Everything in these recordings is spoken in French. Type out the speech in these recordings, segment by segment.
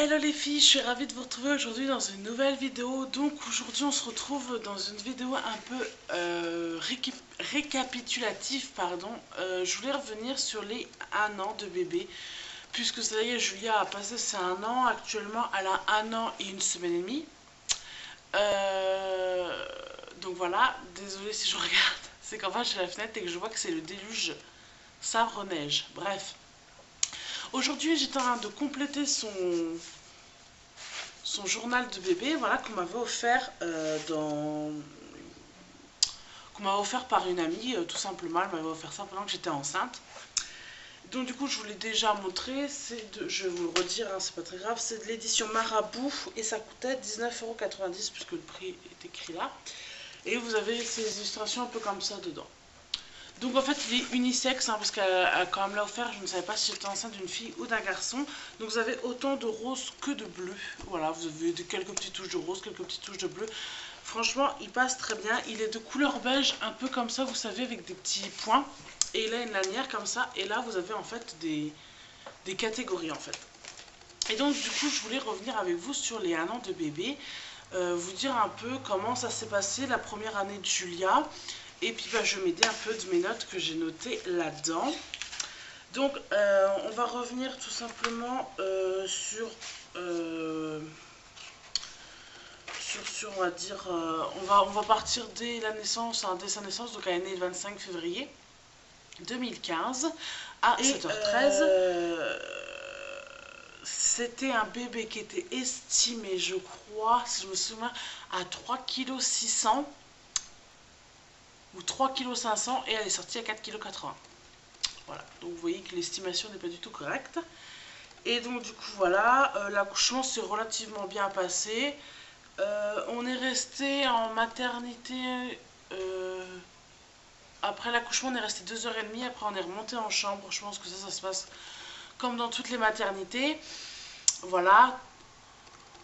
Hello les filles, je suis ravie de vous retrouver aujourd'hui dans une nouvelle vidéo. Donc aujourd'hui on se retrouve dans une vidéo un peu récapitulative, pardon. Je voulais revenir sur les 1 an de bébé, puisque ça y est, Julia a passé ses 1 an. Actuellement elle a 1 an et 1 semaine et demie. Euh, donc voilà, désolée si je regarde, c'est qu'en fait j'ai la fenêtre et que je vois que c'est le déluge Savre-Neige. Bref. Aujourd'hui, j'étais en train de compléter son journal de bébé, voilà, qu'on m'avait offert par une amie, tout simplement. Elle m'avait offert ça pendant que j'étais enceinte. Donc du coup, je vous l'ai déjà montré, je vais vous le redire, hein, c'est pas très grave, c'est de l'édition Marabout et ça coûtait 19,90 € puisque le prix est écrit là. Et vous avez ces illustrations un peu comme ça dedans. Donc en fait il est unisexe, hein, parce quand elle me l'a offert, je ne savais pas si j'étais enceinte d'une fille ou d'un garçon. Donc vous avez autant de rose que de bleu. Voilà, vous avez quelques petites touches de rose, quelques petites touches de bleu. Franchement, il passe très bien. Il est de couleur beige, un peu comme ça, vous savez, avec des petits points. Et il a une lanière comme ça. Et là, vous avez en fait des catégories en fait. Et donc du coup, je voulais revenir avec vous sur les 1 an de bébé. Vous dire un peu comment ça s'est passé la première année de Julia. Et puis je vais m'aider un peu de mes notes que j'ai notées là-dedans. Donc on va revenir tout simplement on va dire, on va partir dès la naissance, hein, dès sa naissance, donc elle est née le 25 février 2015 à 7h13. C'était un bébé qui était estimé, je crois, si je me souviens, à 3,6 kg ou 3,5 kg et elle est sortie à 4,80 kg. Voilà, donc vous voyez que l'estimation n'est pas du tout correcte. Et donc du coup voilà, l'accouchement s'est relativement bien passé. On est resté en maternité, après l'accouchement on est resté 2h30, après on est remonté en chambre. Je pense que ça se passe comme dans toutes les maternités. Voilà.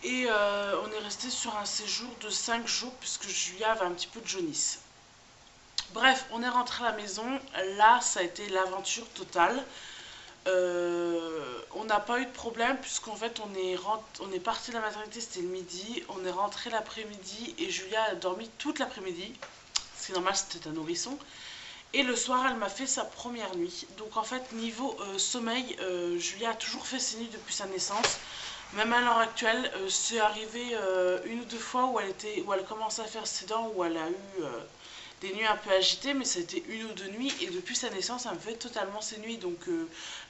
Et on est resté sur un séjour de 5 jours puisque Julia avait un petit peu de jaunisse. Bref, on est rentré à la maison. Là, ça a été l'aventure totale. On n'a pas eu de problème puisqu'en fait on est parti de la maternité, c'était le midi, on est rentré l'après-midi et Julia a dormi toute l'après-midi. C'est normal, c'était un nourrisson. Et le soir, elle m'a fait sa première nuit. Donc en fait, niveau sommeil, Julia a toujours fait ses nuits depuis sa naissance. Même à l'heure actuelle, c'est arrivé 1 ou 2 fois où elle commençait à faire ses dents, où elle a eu des nuits un peu agitées, mais ça a été 1 ou 2 nuits. Et depuis sa naissance, elle me fait totalement ses nuits. Donc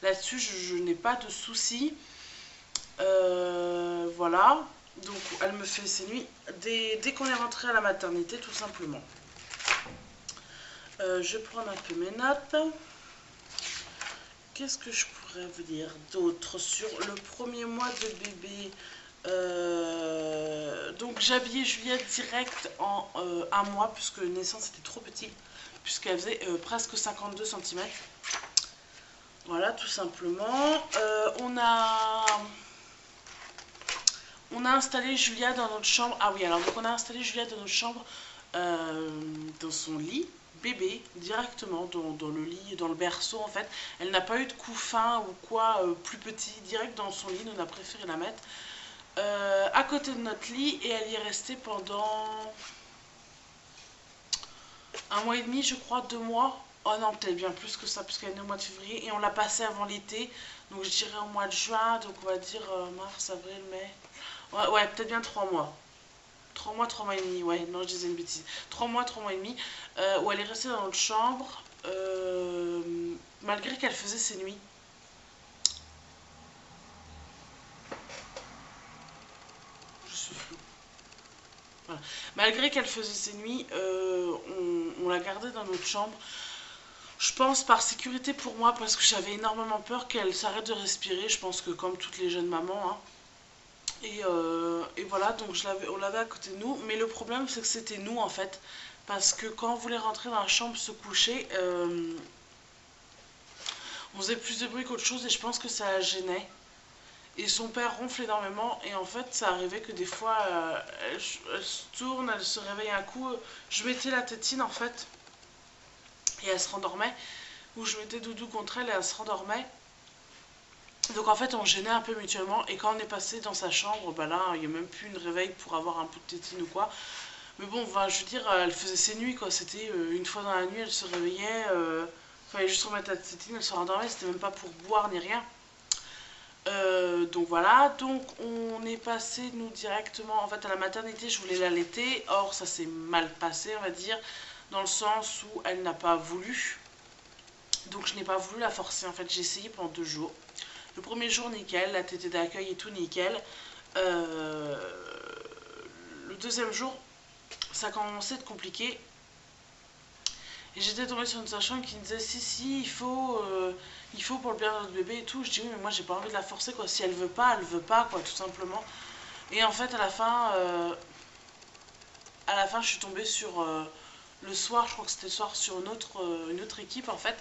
là-dessus, je n'ai pas de soucis. Voilà. Donc elle me fait ses nuits dès qu'on est rentré à la maternité, tout simplement. Je vais prendre un peu mes notes. Qu'est-ce que je pourrais vous dire d'autre sur le premier mois de bébé? Donc j'habillais Juliette direct en 1 mois puisque naissance était trop petit, puisqu'elle faisait presque 52 cm. Voilà, tout simplement. On a installé Julia dans notre chambre. Ah oui, alors donc on a installé Julia dans notre chambre, dans son lit bébé, directement dans le lit, dans le berceau en fait. Elle n'a pas eu de couffin ou quoi plus petit, direct dans son lit. Nous on a préféré la mettre à côté de notre lit et elle y est restée pendant 1 mois et demi, je crois, 2 mois. Oh non, peut-être bien plus que ça, puisqu'elle est née au mois de février et on l'a passée avant l'été, donc je dirais au mois de juin, donc on va dire mars, avril, mai. Ouais, peut-être bien 3 mois. 3 mois, 3 mois et demi, ouais, non, je disais une bêtise. 3 mois, 3 mois et demi, où elle est restée dans notre chambre, malgré qu'elle faisait ses nuits. Je suis floue. Voilà. Malgré qu'elle faisait ses nuits, on l'a gardée dans notre chambre. Je pense par sécurité pour moi, parce que j'avais énormément peur qu'elle s'arrête de respirer. Je pense que comme toutes les jeunes mamans, hein. Et voilà, donc on l'avait à côté de nous. Mais le problème, c'est que c'était nous en fait. Parce que quand on voulait rentrer dans la chambre se coucher, on faisait plus de bruit qu'autre chose et je pense que ça la gênait. Et son père ronfle énormément et en fait ça arrivait que des fois elle se tourne, elle se réveille un coup. Je mettais la tétine en fait et elle se rendormait. Ou je mettais Doudou contre elle et elle se rendormait. Donc en fait on gênait un peu mutuellement et quand on est passé dans sa chambre, bah là il n'y a même plus une réveil pour avoir un bout de tétine ou quoi. Mais bon, enfin, je veux dire, elle faisait ses nuits quoi, c'était une fois dans la nuit elle se réveillait, fallait juste remettre la tétine, elle se rendormait, c'était même pas pour boire ni rien. Donc voilà, donc on est passé nous directement en fait à la maternité, je voulais l'allaiter, or ça s'est mal passé on va dire, dans le sens où elle n'a pas voulu, donc je n'ai pas voulu la forcer en fait, j'ai essayé pendant 2 jours. Le premier jour nickel, la tétée d'accueil et tout nickel. Euh, le deuxième jour ça a commencé à être compliqué et j'étais tombée sur une sage-femme qui me disait si il faut pour le bien de notre bébé et tout. Je dis oui mais moi j'ai pas envie de la forcer quoi, si elle veut pas quoi tout simplement. Et en fait à la fin je suis tombée sur le soir, je crois que c'était le soir sur une autre équipe en fait.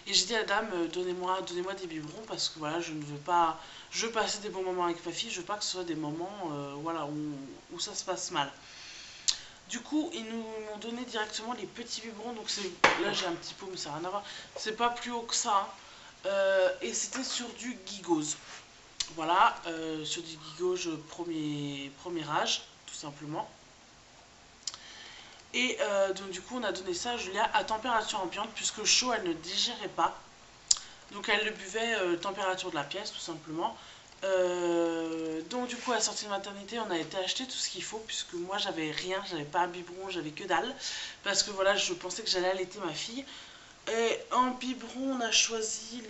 Et j'ai dit à la dame donnez-moi des biberons parce que voilà je ne veux pas, je veux passer des bons moments avec ma fille, je veux pas que ce soit des moments voilà où ça se passe mal. Du coup, ils nous ont donné directement les petits biberons. Donc là, j'ai un petit pot, mais ça n'a rien à voir. C'est pas plus haut que ça, hein. Et c'était sur du Gigose. Voilà, sur du Gigose premier âge, tout simplement. Et donc du coup, on a donné ça à Julia à température ambiante, puisque chaud, elle ne digérait pas. Donc elle le buvait température de la pièce, tout simplement. Donc du coup à la sortie de maternité on a été acheter tout ce qu'il faut puisque moi j'avais rien, j'avais pas un biberon, j'avais que dalle parce que voilà je pensais que j'allais allaiter ma fille. Et en biberon on a choisi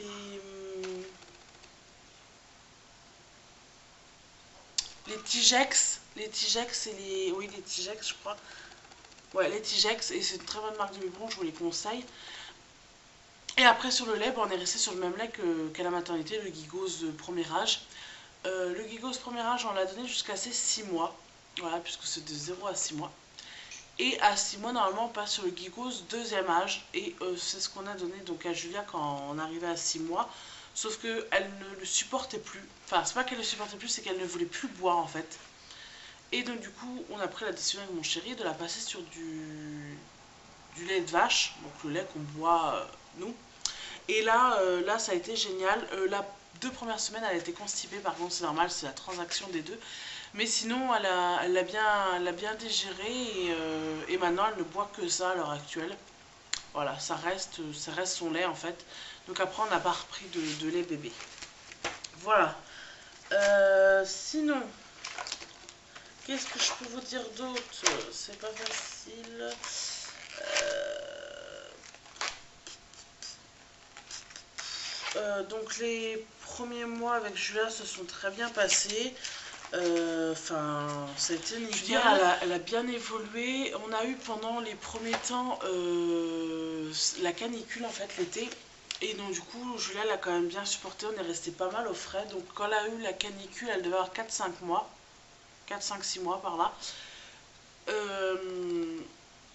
les Tigex et les Tigex je crois. Ouais les Tigex et c'est une très bonne marque de biberon, je vous les conseille. Et après sur le lait on est resté sur le même lait qu'à la maternité, le Gigose premier âge. Le Gigos premier âge, on l'a donné jusqu'à ses 6 mois. Voilà, puisque c'est de 0 à 6 mois. Et à 6 mois, normalement, on passe sur le Gigos deuxième âge. Et c'est ce qu'on a donné donc à Julia quand on arrivait à 6 mois. Sauf qu'elle ne le supportait plus. Enfin, c'est pas qu'elle ne le supportait plus, c'est qu'elle ne voulait plus boire en fait. Et donc, du coup, on a pris la décision avec mon chéri de la passer sur du lait de vache. Donc, le lait qu'on boit nous. Et là, ça a été génial. La 2 premières semaines, elle a été constipée, par contre, c'est normal, c'est la transaction des deux. Mais sinon, elle l'a bien digéré et maintenant, elle ne boit que ça à l'heure actuelle. Voilà, ça reste son lait en fait. Donc après, on n'a pas repris de lait bébé. Voilà. Sinon, qu'est-ce que je peux vous dire d'autre? C'est pas facile. Donc les premiers mois avec Julia se sont très bien passés. Enfin, ça a été nickel. Je veux dire, elle a bien évolué. On a eu pendant les premiers temps la canicule en fait l'été. Et donc du coup, Julia l'a quand même bien supporté. On est resté pas mal au frais. Donc quand elle a eu la canicule, elle devait avoir 4-5 mois. 4-5-6 mois par là.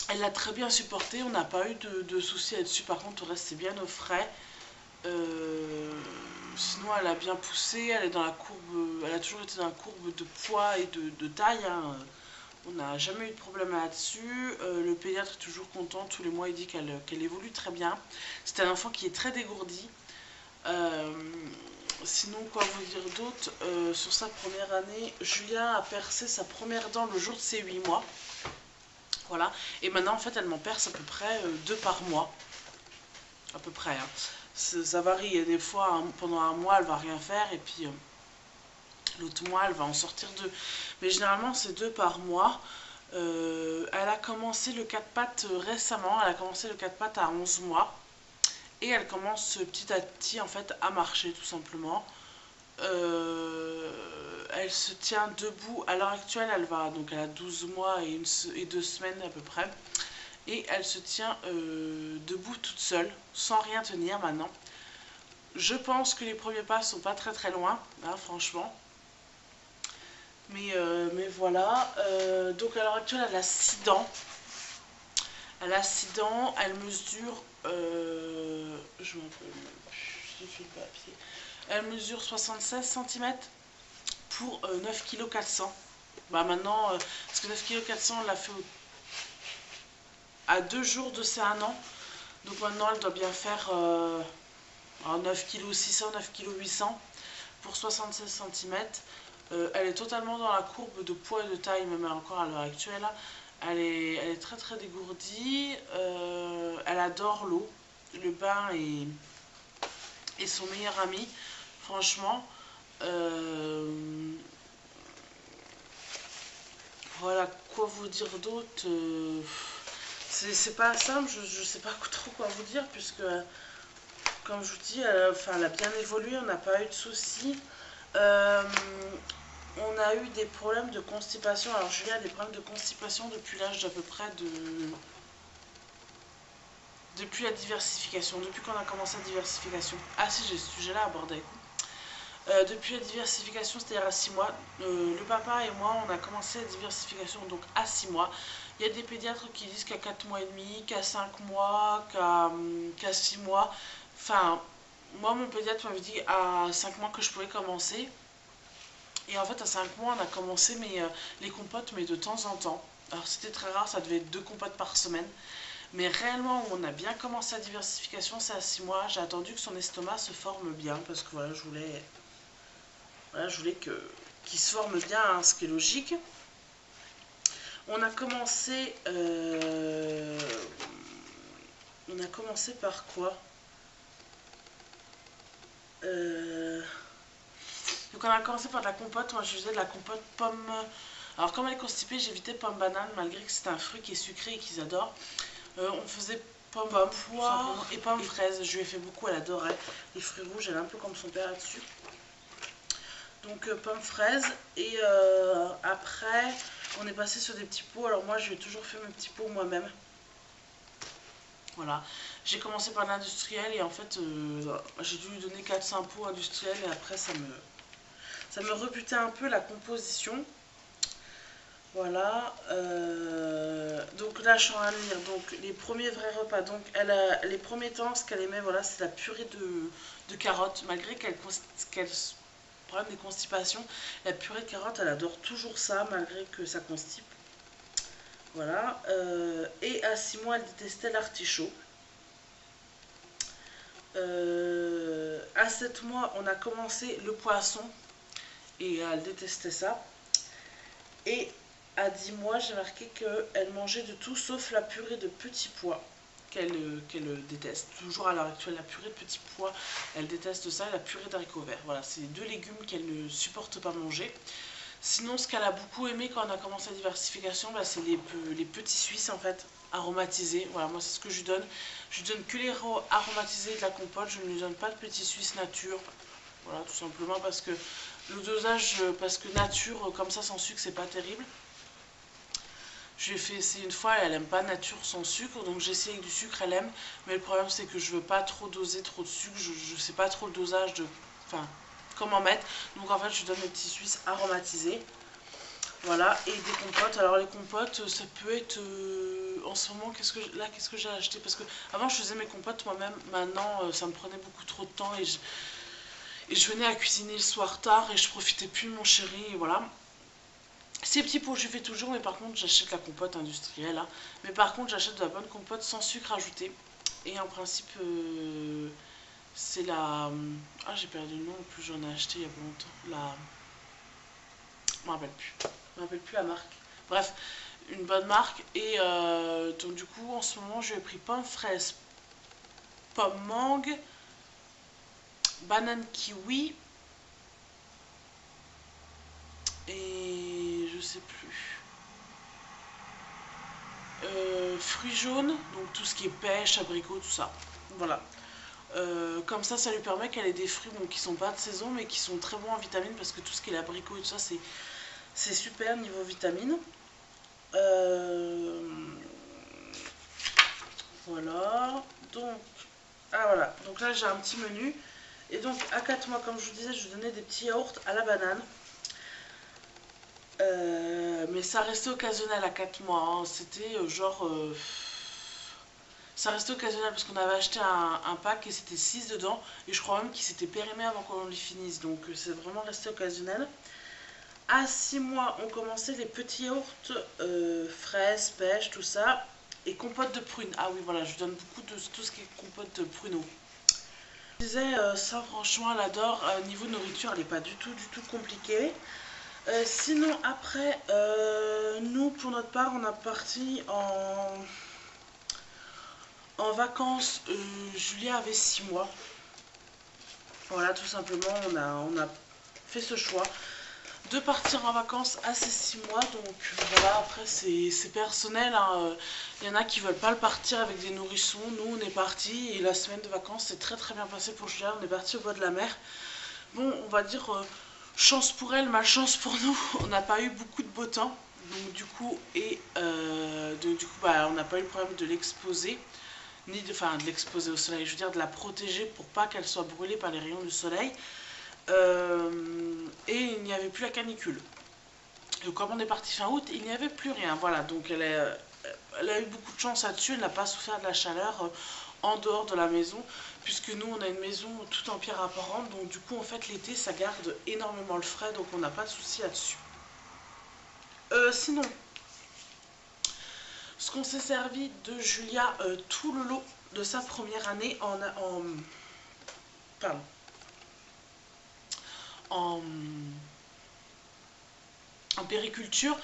Elle l'a très bien supporté. On n'a pas eu de soucis là-dessus. Par contre, on restait bien au frais. Sinon elle a bien poussé, elle est dans la courbe, elle a toujours été dans la courbe de poids et de taille, hein. On n'a jamais eu de problème là-dessus. Le pédiatre est toujours content, tous les mois il dit qu'elle évolue très bien. C'est un enfant qui est très dégourdi. Sinon quoi vous dire d'autre, sur sa première année, Julien a percé sa première dent le jour de ses 8 mois. Voilà, et maintenant en fait elle m'en perce à peu près 2 par mois. À peu près, hein. Ça varie, il y a des fois, hein, pendant un mois, elle va rien faire, et puis l'autre mois, elle va en sortir 2. Mais généralement, c'est 2 par mois. Elle a commencé le 4 pattes récemment, elle a commencé le 4 pattes à 11 mois. Et elle commence petit à petit, en fait, à marcher, tout simplement. Elle se tient debout. À l'heure actuelle, elle a 12 mois et 2 semaines à peu près. Et elle se tient debout toute seule, sans rien tenir maintenant. Je pense que les premiers pas sont pas très très loin, hein, franchement. Mais voilà. Donc à l'heure actuelle, elle a 6 dents. Elle a 6 dents, elle mesure... je m'en peux... J'ai fait le papier. Elle mesure 76 cm pour 9,4 kg. Bah maintenant, parce que 9,4 kg, on l'a fait à 2 jours de ses 1 an. Donc maintenant, elle doit bien faire Alors 9,6 kg, 9,8 kg pour 76 cm. Elle est totalement dans la courbe de poids et de taille, même encore à l'heure actuelle. Elle est très très dégourdie. Elle adore l'eau. Le bain est son meilleur ami, franchement. Voilà, quoi vous dire d'autre, c'est pas simple, je sais pas trop quoi vous dire, puisque, comme je vous dis, elle a bien évolué, on n'a pas eu de soucis. On a eu des problèmes de constipation. Alors Julie a des problèmes de constipation depuis l'âge d'à peu près de... Depuis la diversification, depuis qu'on a commencé la diversification. Ah si, j'ai ce sujet-là à aborder. Depuis la diversification, c'est-à-dire à 6 mois, le papa et moi, on a commencé la diversification donc à 6 mois. Il y a des pédiatres qui disent qu'à 4 mois et demi, qu'à 5 mois, qu'à 6 mois. Enfin, moi, mon pédiatre m'avait dit à 5 mois que je pouvais commencer. Et en fait, à 5 mois, on a commencé les compotes, mais de temps en temps. Alors, c'était très rare, ça devait être 2 compotes par semaine. Mais réellement, où on a bien commencé la diversification, c'est à 6 mois. J'ai attendu que son estomac se forme bien, parce que voilà, je voulais qu'il se forme bien, hein, ce qui est logique. On a commencé par quoi? Donc on a commencé par de la compote. Moi je faisais de la compote pomme. Alors comme elle est constipée, j'évitais pomme banane, malgré que c'est un fruit qui est sucré et qu'ils adorent. On faisait pomme poire et pomme fraise. Je lui ai fait beaucoup, elle adorait les fruits rouges, elle est un peu comme son père là-dessus. Donc pomme fraise. Et après on est passé sur des petits pots. Alors moi j'ai toujours fait mes petits pots moi-même. Voilà, j'ai commencé par l'industriel et en fait j'ai dû lui donner 4-5 pots industriels et après ça me rebutait un peu la composition. Voilà, donc là je suis en train de lire donc les premiers vrais repas. Donc les premiers temps, ce qu'elle aimait, voilà, c'est la purée de carottes. Malgré qu'elle problème des constipations, la purée de carottes, elle adore toujours ça, malgré que ça constipe. Voilà, et à 6 mois, elle détestait l'artichaut. À 7 mois, on a commencé le poisson et elle détestait ça. Et à 10 mois, j'ai marqué qu'elle mangeait de tout sauf la purée de petits pois qu'elle déteste. Toujours à l'heure actuelle, la purée de petits pois, elle déteste ça, et la purée d'haricots verts. Voilà, c'est les deux légumes qu'elle ne supporte pas manger. Sinon, ce qu'elle a beaucoup aimé quand on a commencé la diversification, bah, c'est les petits Suisses en fait, aromatisés. Voilà, moi c'est ce que je lui donne. Je lui donne que les aromatisés de la compote, je ne lui donne pas de petits Suisses nature. Voilà, tout simplement parce que le dosage, parce que nature, comme ça sans sucre, c'est pas terrible. Je lui ai fait essayer une fois, elle aime pas nature sans sucre, donc j'ai essayé avec du sucre, elle aime. Mais le problème c'est que je veux pas trop doser trop de sucre, je sais pas trop le dosage de... Enfin, comment mettre. Donc en fait je lui donne des petits Suisses aromatisés. Voilà, et des compotes. Alors les compotes, ça peut être... en ce moment, qu'est-ce que j'ai acheté? Parce que avant je faisais mes compotes moi-même, maintenant ça me prenait beaucoup trop de temps et je venais à cuisiner le soir tard et je profitais plus de mon chéri, et voilà. Ces petits pots, je fais toujours, mais par contre, j'achète la compote industrielle. Hein. Mais par contre, j'achète de la bonne compote sans sucre ajouté. Et en principe, c'est la... Ah, j'ai perdu le nom, en plus j'en ai acheté il y a pas longtemps. Je me rappelle plus. Je me rappelle plus la marque. Bref, une bonne marque. Et donc du coup, en ce moment, j'ai pris pomme fraise, pomme mangue, banane kiwi et je sais plus. Fruits jaunes, donc tout ce qui est pêche, abricot, tout ça. Voilà. Comme ça lui permet qu'elle ait des fruits bon, qui sont pas de saison, mais qui sont très bons en vitamines, parce que tout ce qui est l'abricot et tout ça, c'est super niveau vitamines. Voilà. Donc, voilà. Donc là, j'ai un petit menu. Et donc, à 4 mois, comme je vous disais, je donnais des petits yaourts à la banane. Mais ça restait occasionnel à 4 mois. Hein. C'était genre... ça restait occasionnel parce qu'on avait acheté un pack et c'était 6 dedans. Et je crois même qu'il s'était périmé avant qu'on les finisse. Donc c'est vraiment resté occasionnel. À 6 mois, on commençait les petits yaourts, fraises, pêche, tout ça. Et compote de prunes. Ah oui, voilà, je donne beaucoup de tout ce qui est compote de pruneaux. Je disais, ça franchement elle adore. Niveau nourriture elle n'est pas du tout compliquée. Sinon après, nous pour notre part on a parti en vacances. Julia avait 6 mois. Voilà, tout simplement on a fait ce choix de partir en vacances à ces 6 mois. Donc voilà, après c'est personnel, hein. Il y en a qui veulent pas le partir avec des nourrissons. Nous on est parti et la semaine de vacances s'est très bien passée pour Julia. On est parti au bord de la mer. Bon, on va dire chance pour elle, malchance pour nous. On n'a pas eu beaucoup de beau temps. Donc du coup, bah, on n'a pas eu le problème de l'exposer, ni de l'exposer au soleil, je veux dire de la protéger pour pas qu'elle soit brûlée par les rayons du soleil. Et il n'y avait plus la canicule. Donc comme on est parti fin août, il n'y avait plus rien. Voilà, donc elle a eu beaucoup de chance là-dessus. Elle n'a pas souffert de la chaleur en dehors de la maison, puisque nous on a une maison tout en pierre apparente. Donc du coup en fait l'été ça garde énormément le frais, donc on n'a pas de souci là-dessus. Sinon, ce qu'on s'est servi de Julia tout le lot de sa première année pardon, en périculture,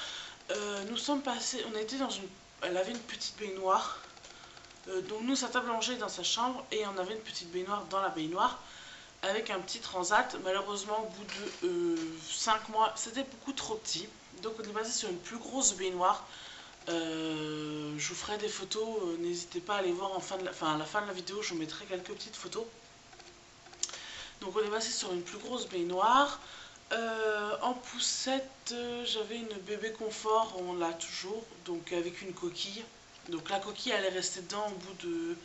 nous sommes passés, on était dans une, elle avait une petite baignoire, donc nous sa table à manger est dans sa chambre et on avait une petite baignoire dans la baignoire avec un petit transat. Malheureusement au bout de 5 mois c'était beaucoup trop petit, donc on est passé sur une plus grosse baignoire. Je vous ferai des photos, n'hésitez pas à aller voir à la fin de la vidéo, je vous mettrai quelques petites photos. Donc on est passé sur une plus grosse baignoire. En poussette, j'avais une bébé confort, on l'a toujours, donc avec une coquille. Donc la coquille elle est restée dedans au bout de...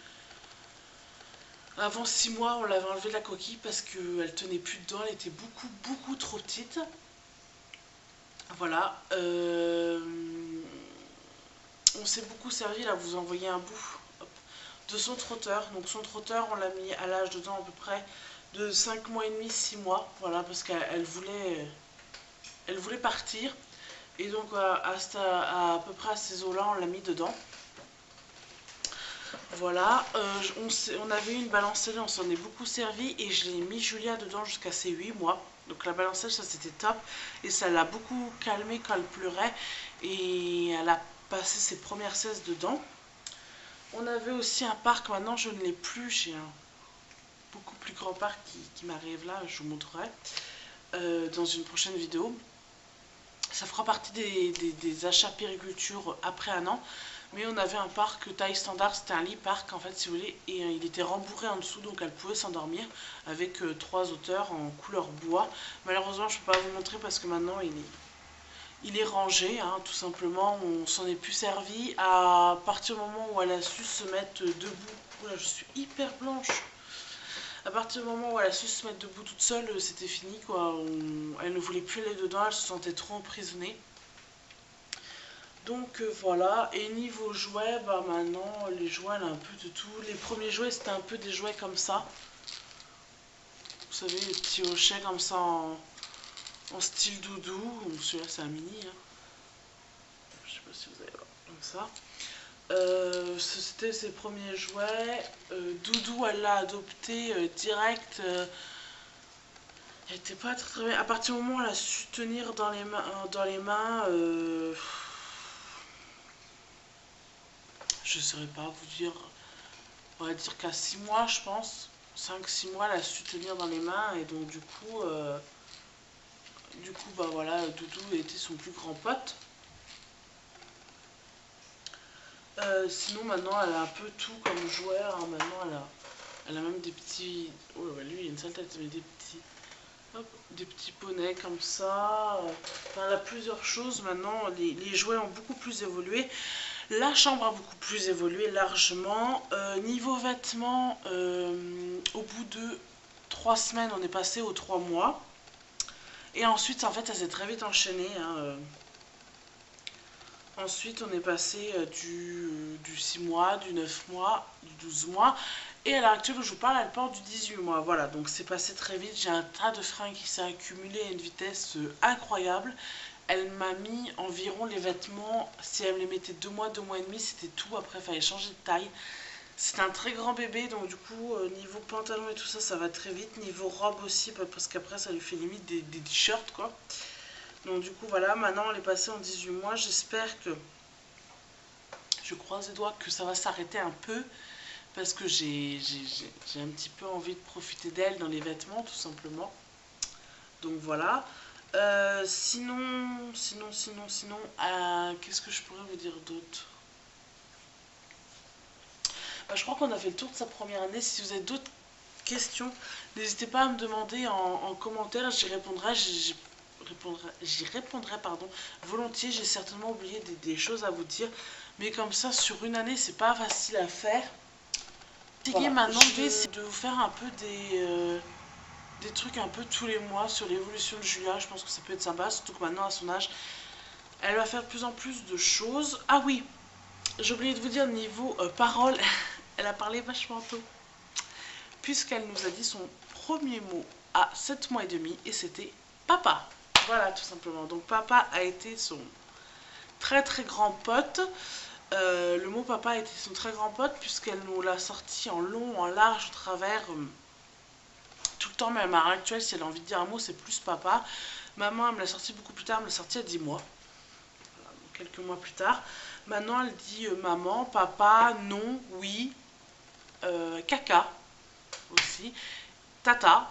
Avant 6 mois on l'avait enlevé de la coquille parce qu'elle tenait plus dedans, elle était beaucoup trop petite. Voilà. On s'est beaucoup servi, là vous envoyez un bout de son trotteur. Donc son trotteur on l'a mis à l'âge dedans à peu près de 5 mois et demi, 6 mois. Voilà, parce qu'elle voulait partir. Et donc à peu près à ces eaux-là, on l'a mis dedans. Voilà, on avait une balancelle, on s'en est beaucoup servi et je l'ai mis Julia dedans jusqu'à ses 8 mois. Donc la balancelle, ça c'était top et ça l'a beaucoup calmée quand elle pleurait et elle a passé ses premières siestes dedans. On avait aussi un parc, maintenant je ne l'ai plus, j'ai un beaucoup plus grand parc qui m'arrive là, je vous montrerai dans une prochaine vidéo. Ça fera partie des achats périculture après un an. Mais on avait un parc taille standard, c'était un lit parc en fait si vous voulez. Et il était rembourré en dessous donc elle pouvait s'endormir avec 3 hauteurs en couleur bois. Malheureusement je ne peux pas vous montrer parce que maintenant il est rangé, hein, tout simplement. On s'en est plus servi à partir du moment où elle a su se mettre debout. Oula, je suis hyper blanche. À partir du moment où elle a su se mettre debout toute seule, c'était fini quoi. Elle ne voulait plus aller dedans, elle se sentait trop emprisonnée. Donc voilà, et niveau jouets, bah maintenant les jouets elle a un peu de tout. Les premiers jouets c'était un peu des jouets comme ça. Vous savez, les petits hochets comme ça en style doudou. Celui-là c'est un mini, hein. Je sais pas si vous allez voir, comme ça. C'était ses premiers jouets. Doudou elle l'a adopté direct. Elle était pas très bien. À partir du moment où elle a su tenir dans les mains, je ne saurais pas vous dire, on va dire qu'à 6 mois je pense, 5-6 mois elle a su tenir dans les mains et donc du coup bah voilà, Doudou était son plus grand pote. Sinon maintenant elle a un peu tout comme jouet, hein. Maintenant elle a même des petits, oh lui il a une sale tête, mais des petits poneys comme ça. Enfin, elle a plusieurs choses maintenant, les jouets ont beaucoup plus évolué. La chambre a beaucoup plus évolué largement. Niveau vêtements, au bout de 3 semaines, on est passé aux 3 mois. Et ensuite, en fait, ça s'est très vite enchaîné, hein. Ensuite, on est passé du 6 mois, du 9 mois, du 12 mois. Et à l'heure actuelle où je vous parle, elle porte du 18 mois. Voilà, donc c'est passé très vite. J'ai un tas de fringues qui s'est accumulé à une vitesse incroyable. Elle m'a mis environ les vêtements, si elle me les mettait 2 mois, 2 mois et demi, c'était tout. Après, il fallait changer de taille. C'est un très grand bébé, donc du coup, niveau pantalon et tout ça, ça va très vite. Niveau robe aussi, parce qu'après, ça lui fait limite des t-shirts, quoi. Donc du coup, voilà, maintenant, on est passé en 18 mois. J'espère que, je croise les doigts, que ça va s'arrêter un peu. Parce que j'ai un petit peu envie de profiter d'elle dans les vêtements, tout simplement. Donc voilà. Sinon, qu'est-ce que je pourrais vous dire d'autre? Bah, je crois qu'on a fait le tour de sa première année. Si vous avez d'autres questions, n'hésitez pas à me demander en commentaire. J'y répondrai pardon, volontiers. J'ai certainement oublié des choses à vous dire. Mais comme ça, sur une année, c'est pas facile à faire. Voilà, maintenant, je vais essayer de vous faire un peu des trucs un peu tous les mois sur l'évolution de Julia. Je pense que ça peut être sympa, surtout que maintenant, à son âge, elle va faire de plus en plus de choses. Ah oui, j'ai oublié de vous dire, niveau parole, elle a parlé vachement tôt. Puisqu'elle nous a dit son premier mot à 7 mois et demi, et c'était papa. Voilà, tout simplement. Donc papa a été son très très grand pote. Le mot papa a été son très grand pote, puisqu'elle nous l'a sorti en long, en large, au travers, tout le temps. Même à l'heure actuelle, si elle a envie de dire un mot, c'est plus papa. Maman, elle me l'a sorti beaucoup plus tard, elle me l'a sorti à 10 mois. Voilà, donc quelques mois plus tard. Maintenant, elle dit maman, papa, non, oui, caca aussi, tata.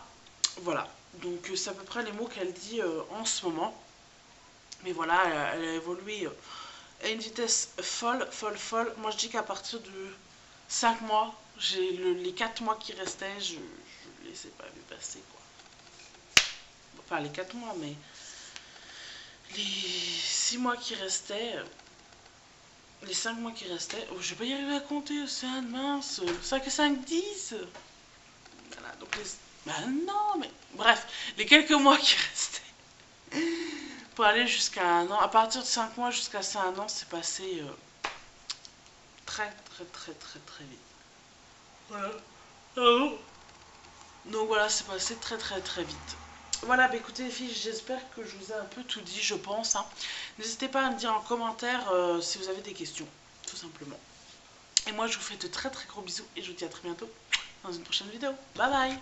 Voilà, donc c'est à peu près les mots qu'elle dit en ce moment. Mais voilà, elle a évolué à une vitesse folle, folle, folle. Moi, je dis qu'à partir de 5 mois, j'ai les 4 mois qui restaient, je les ai pas vu passer, quoi. Enfin, les 4 mois, mais les 6 mois qui restaient, les 5 mois qui restaient, oh, je vais pas y arriver à compter, c'est un mince, 5 et 5, 10. Voilà, donc les... Bah non, mais bref, les quelques mois qui restaient pour aller jusqu'à un an. À partir de 5 mois jusqu'à 1 an, c'est passé très, très, très, très, très vite. Voilà. Donc voilà, c'est passé très, très, très vite. Voilà, bah écoutez les filles, j'espère que je vous ai un peu tout dit, je pense. Hein. N'hésitez pas à me dire en commentaire si vous avez des questions, tout simplement. Et moi, je vous fais de très, très gros bisous et je vous dis à très bientôt dans une prochaine vidéo. Bye bye!